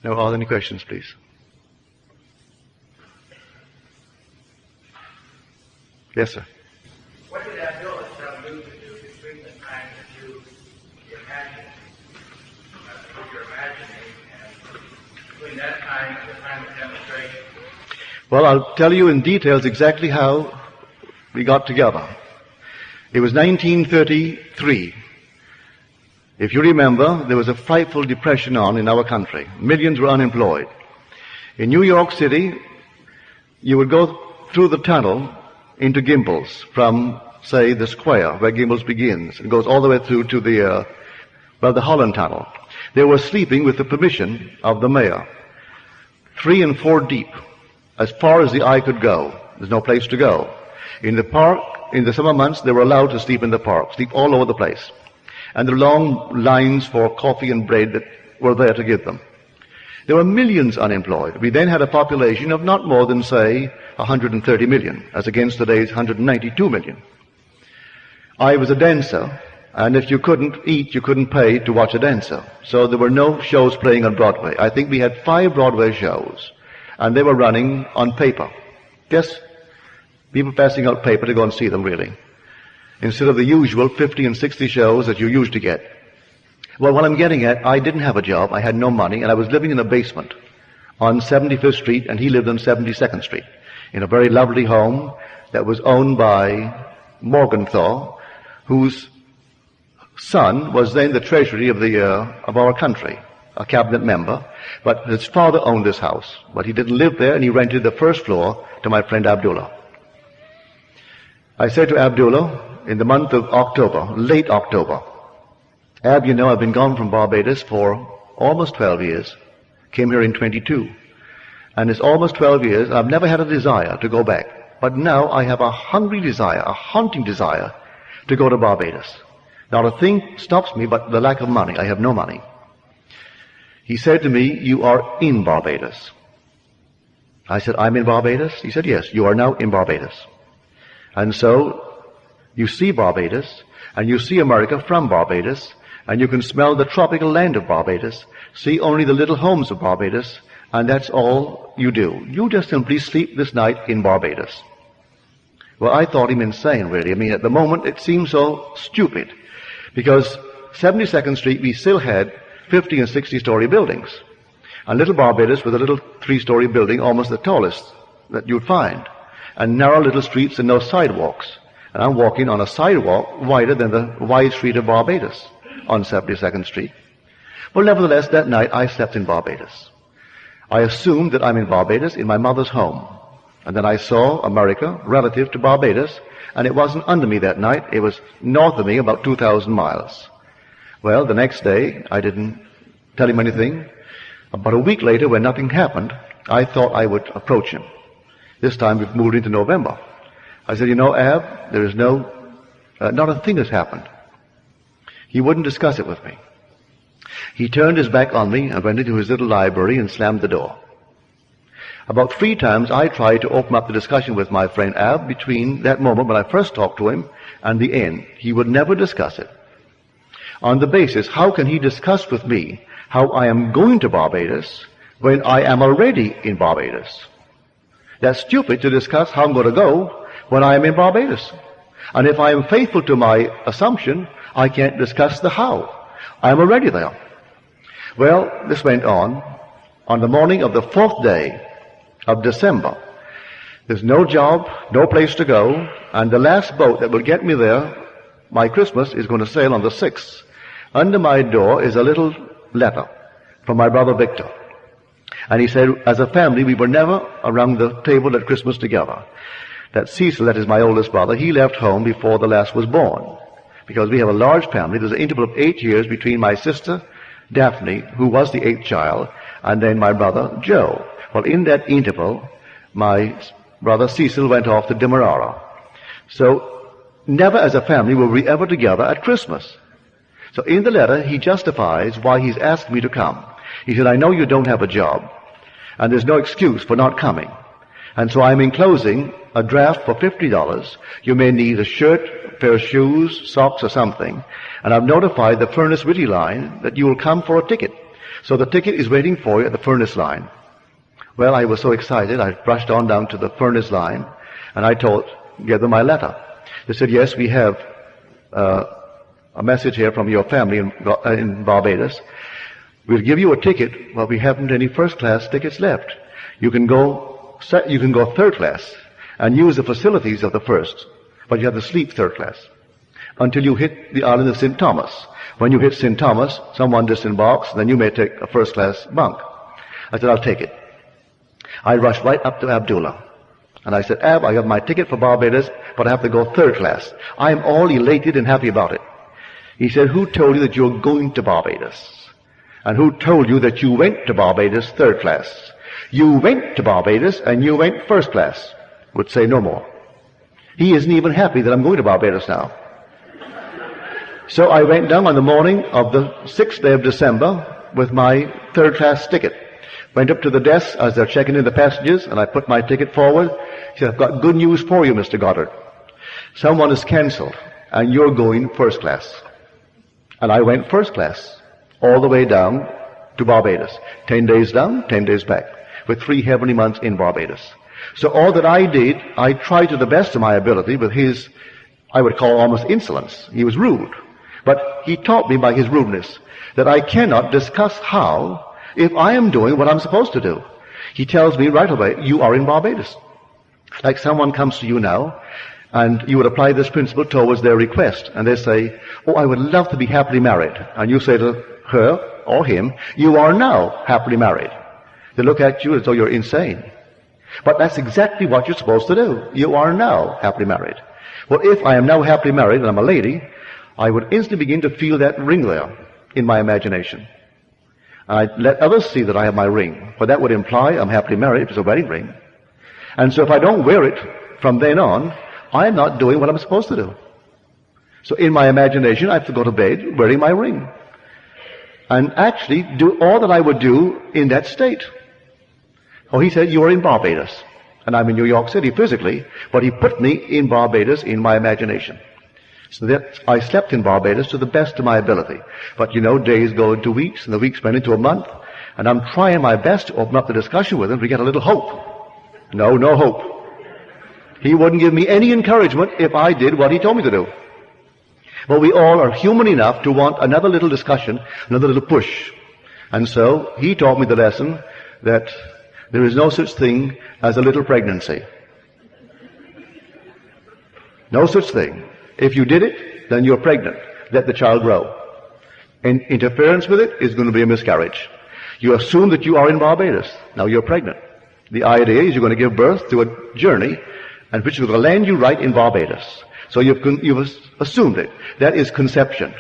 Now, are there any questions, please? Yes, sir. What did Abdullah tell you to do between the time that you imagined, what you're imagining, and between that time and the time of demonstration? Well, I'll tell you in details exactly how we got together. It was 1933. If you remember, there was a frightful depression on in our country. Millions were unemployed. In New York City, you would go through the tunnel into Gimbels from, say, the square where Gimbels begins. It goes all the way through to the Holland Tunnel. They were sleeping with the permission of the mayor. 3 and 4 deep, as far as the eye could go. There's no place to go. In the park, in the summer months, they were allowed to sleep in the park, sleep all over the place. And the long lines for coffee and bread that were there to give them. There were millions unemployed. We then had a population of not more than, say, 130 million, as against today's 192 million. I was a dancer, and if you couldn't eat, you couldn't pay to watch a dancer. So there were no shows playing on Broadway. I think we had 5 Broadway shows, and they were running on paper. Just people passing out paper to go and see them, really, instead of the usual 50 and 60 shows that you used to get. Well, what I'm getting at, I didn't have a job, I had no money, and I was living in a basement on 75th Street, and he lived on 72nd Street, in a very lovely home that was owned by Morgenthau, whose son was then the treasury of our country, a cabinet member, but his father owned this house, but he didn't live there, and he rented the first floor to my friend Abdullah. I said to Abdullah in the month of October, late October, Ab, you know, I've been gone from Barbados for almost 12 years. Came here in 22. And it's almost 12 years. I've never had a desire to go back. But now I have a hungry desire, a haunting desire to go to Barbados. Not a thing stops me but the lack of money. I have no money. He said to me, you are in Barbados. I said, I'm in Barbados? He said, yes, you are now in Barbados. And so you see Barbados, and you see America from Barbados, and you can smell the tropical land of Barbados, see only the little homes of Barbados, and that's all you do. You just simply sleep this night in Barbados. Well, I thought him insane, really. I mean, at the moment, it seemed so stupid, because 72nd Street, we still had 50 and 60-story buildings. And little Barbados was a little 3-story building, almost the tallest that you'd find, and narrow little streets and no sidewalks. And I'm walking on a sidewalk wider than the wide street of Barbados on 72nd Street. Well, nevertheless, that night I slept in Barbados. I assumed that I'm in Barbados in my mother's home. And then I saw America relative to Barbados, and it wasn't under me that night. It was north of me, about 2,000 miles. Well, the next day, I didn't tell him anything. About a week later, when nothing happened, I thought I would approach him. This time we've moved into November. I said, you know, Ab, there is not a thing has happened. He wouldn't discuss it with me. He turned his back on me and went into his little library and slammed the door. About 3 times I tried to open up the discussion with my friend Ab between that moment when I first talked to him and the end. He would never discuss it. On the basis, how can he discuss with me how I am going to Barbados when I am already in Barbados? That's stupid to discuss how I'm going to go when I am in Barbados. And if I am faithful to my assumption, I can't discuss the how. I am already there. Well, this went on. On the morning of the 4th day of December, there's no job, no place to go, and the last boat that will get me there, my Christmas, is going to sail on the 6th. Under my door is a little letter from my brother Victor. And he said, as a family, we were never around the table at Christmas together. That Cecil, that is my oldest brother, he left home before the last was born. Because we have a large family, there's an interval of 8 years between my sister, Daphne, who was the 8th child, and then my brother, Joe. Well, in that interval, my brother Cecil went off to Demerara. So, never as a family were we ever together at Christmas. So in the letter, he justifies why he's asked me to come. He said, I know you don't have a job, and there's no excuse for not coming. And so I'm enclosing a draft for $50. You may need a shirt, a pair of shoes, socks, or something. And I've notified the Furnace Whitty line that you will come for a ticket. So the ticket is waiting for you at the furnace line. Well, I was so excited, I rushed on down to the furnace line, and I gave them my letter. They said, yes, we have a message here from your family in Barbados. We'll give you a ticket, but we haven't any first-class tickets left. You can go third class and use the facilities of the first, but you have to sleep third class until you hit the island of St. Thomas. When you hit St. Thomas, someone disembarks, then you may take a first-class bunk. I said, I'll take it. I rushed right up to Abdullah. And I said, Ab, I have my ticket for Barbados, but I have to go third class. I am all elated and happy about it. He said, who told you that you're going to Barbados? And who told you that you went to Barbados third class? You went to Barbados and you went first class. Would say no more. He isn't even happy that I'm going to Barbados now. So I went down on the morning of the 6th day of December with my third class ticket. Went up to the desk as they're checking in the passengers, and I put my ticket forward. He said, I've got good news for you, Mr. Goddard. Someone has cancelled, and you're going first class. And I went first class, all the way down to Barbados. 10 days down, 10 days back, with 3 heavenly months in Barbados. So all that I did, I tried to the best of my ability with his, I would call almost insolence. He was rude. But he taught me by his rudeness that I cannot discuss how if I am doing what I'm supposed to do. He tells me right away, you are in Barbados. Like someone comes to you now, and you would apply this principle towards their request, and they say, oh, I would love to be happily married. And you say to her or him, you are now happily married. They look at you as though you're insane. But that's exactly what you're supposed to do. You are now happily married. Well, if I am now happily married and I'm a lady, I would instantly begin to feel that ring there in my imagination. I let others see that I have my ring, for that would imply I'm happily married if it's a wedding ring. And so if I don't wear it from then on, I'm not doing what I'm supposed to do. So in my imagination, I have to go to bed wearing my ring. And actually do all that I would do in that state. Oh, he said, you are in Barbados. And I'm in New York City physically, but he put me in Barbados in my imagination. So that I slept in Barbados to the best of my ability. But you know, days go into weeks, and the weeks went into a month, and I'm trying my best to open up the discussion with him to get a little hope. No hope. He wouldn't give me any encouragement if I did what he told me to do. But we all are human enough to want another little discussion, another little push. And so he taught me the lesson that there is no such thing as a little pregnancy. No such thing. If you did it, then you're pregnant. Let the child grow. And interference with it is going to be a miscarriage. You assume that you are in Barbados. Now you're pregnant. The idea is you're going to give birth to a journey and which is going to land you right in Barbados. So you've assumed it. That is conception.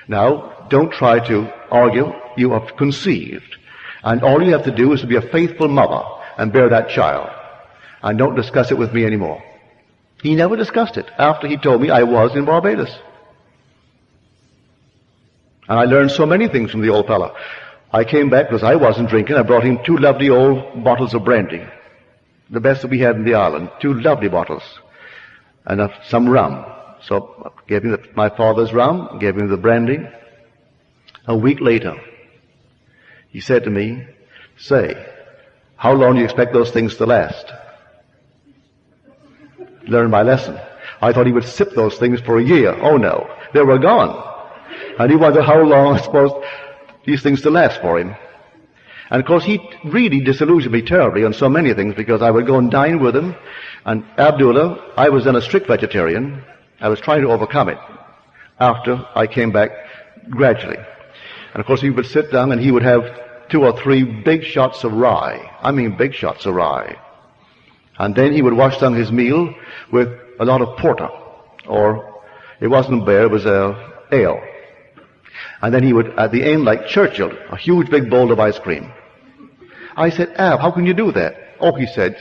Now, don't try to argue. You have conceived. And all you have to do is to be a faithful mother and bear that child. And don't discuss it with me anymore. He never discussed it after he told me I was in Barbados. And I learned so many things from the old fellow. I came back because I wasn't drinking. I brought him 2 lovely old bottles of brandy. The best that we had in the island. 2 lovely bottles. And some rum. So I gave him my father's rum, gave him the brandy. A week later, he said to me, say, how long do you expect those things to last? Learned my lesson. I thought he would sip those things for a year. Oh no, they were gone. And he wondered how long I supposed these things to last for him. And of course he really disillusioned me terribly on so many things because I would go and dine with him. And Abdullah, I was then a strict vegetarian. I was trying to overcome it after I came back gradually. And of course he would sit down and he would have 2 or 3 big shots of rye. I mean big shots of rye. And then he would wash down his meal with a lot of porter. Or it wasn't beer, it was ale. And then he would, at the end, like Churchill, a huge big bowl of ice cream. I said, Ab, how can you do that? Oh, he said,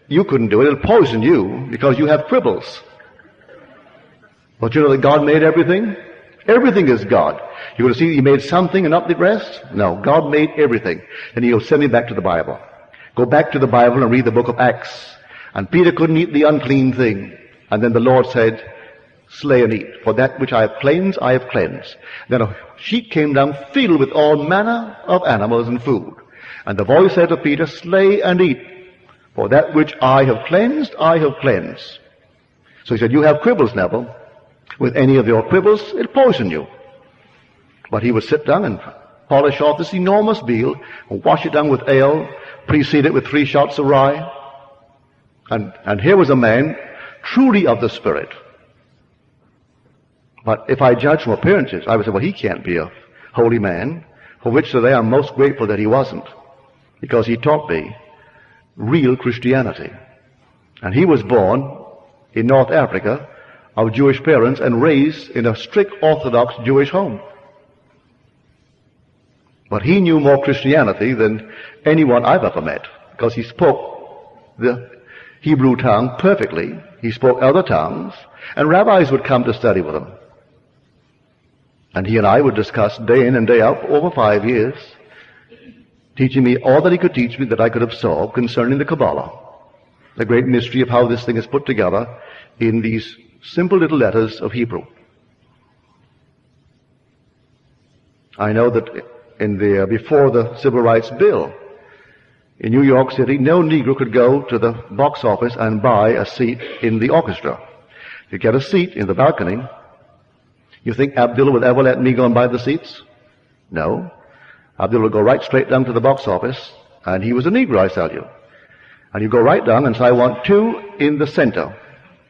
you couldn't do it. It'll poison you because you have fribbles. But you know that God made everything? Everything is God. You're going to see he made something and not the rest? No, God made everything. And he'll send me back to the Bible. Go back to the Bible and read the book of Acts. And Peter couldn't eat the unclean thing. And then the Lord said, slay and eat. For that which I have cleansed, I have cleansed. Then a sheet came down filled with all manner of animals and food. And the voice said to Peter, slay and eat. For that which I have cleansed, I have cleansed. So he said, you have quibbles, Neville. With any of your quibbles, it'll poison you. But he would sit down and polish off this enormous veal, and wash it down with ale, precede it with 3 shots of rye. And here was a man truly of the Spirit. But if I judge from appearances, I would say, well, he can't be a holy man, for which today I'm most grateful that he wasn't, because he taught me real Christianity. And he was born in North Africa of Jewish parents and raised in a strict Orthodox Jewish home. But he knew more Christianity than anyone I've ever met, because he spoke the Hebrew tongue perfectly. He spoke other tongues, and rabbis would come to study with him. And he and I would discuss day in and day out for over 5 years, teaching me all that he could teach me that I could absorb concerning the Kabbalah, the great mystery of how this thing is put together in these simple little letters of Hebrew. I know that before the Civil Rights Bill, in New York City, no Negro could go to the box office and buy a seat in the orchestra. To get a seat in the balcony, you think Abdullah would ever let me go and buy the seats? No. Abdullah would go right straight down to the box office, and he was a Negro, I tell you. And you go right down and say, I want 2 in the center.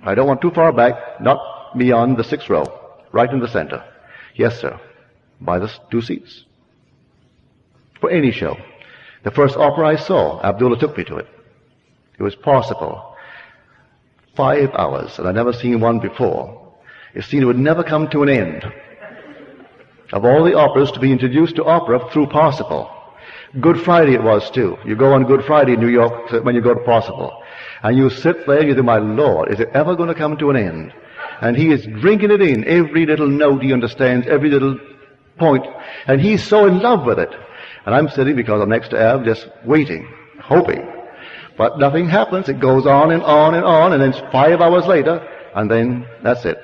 I don't want too far back, not beyond the 6th row, right in the center. Yes, sir. Buy the 2 seats. For any show. The first opera I saw, Abdullah took me to it. It was Parsifal. 5 hours, and I'd never seen one before. It seemed it would never come to an end. Of all the operas to be introduced to opera through Parsifal. Good Friday it was too. You go on Good Friday in New York when you go to Parsifal. And you sit there and you think, my Lord, is it ever going to come to an end? And he is drinking it in. Every little note he understands, every little point. And he's so in love with it. And I'm sitting, because I'm next to Ab, just waiting, hoping. But nothing happens. It goes on and on and on, and then it's 5 hours later, and then that's it.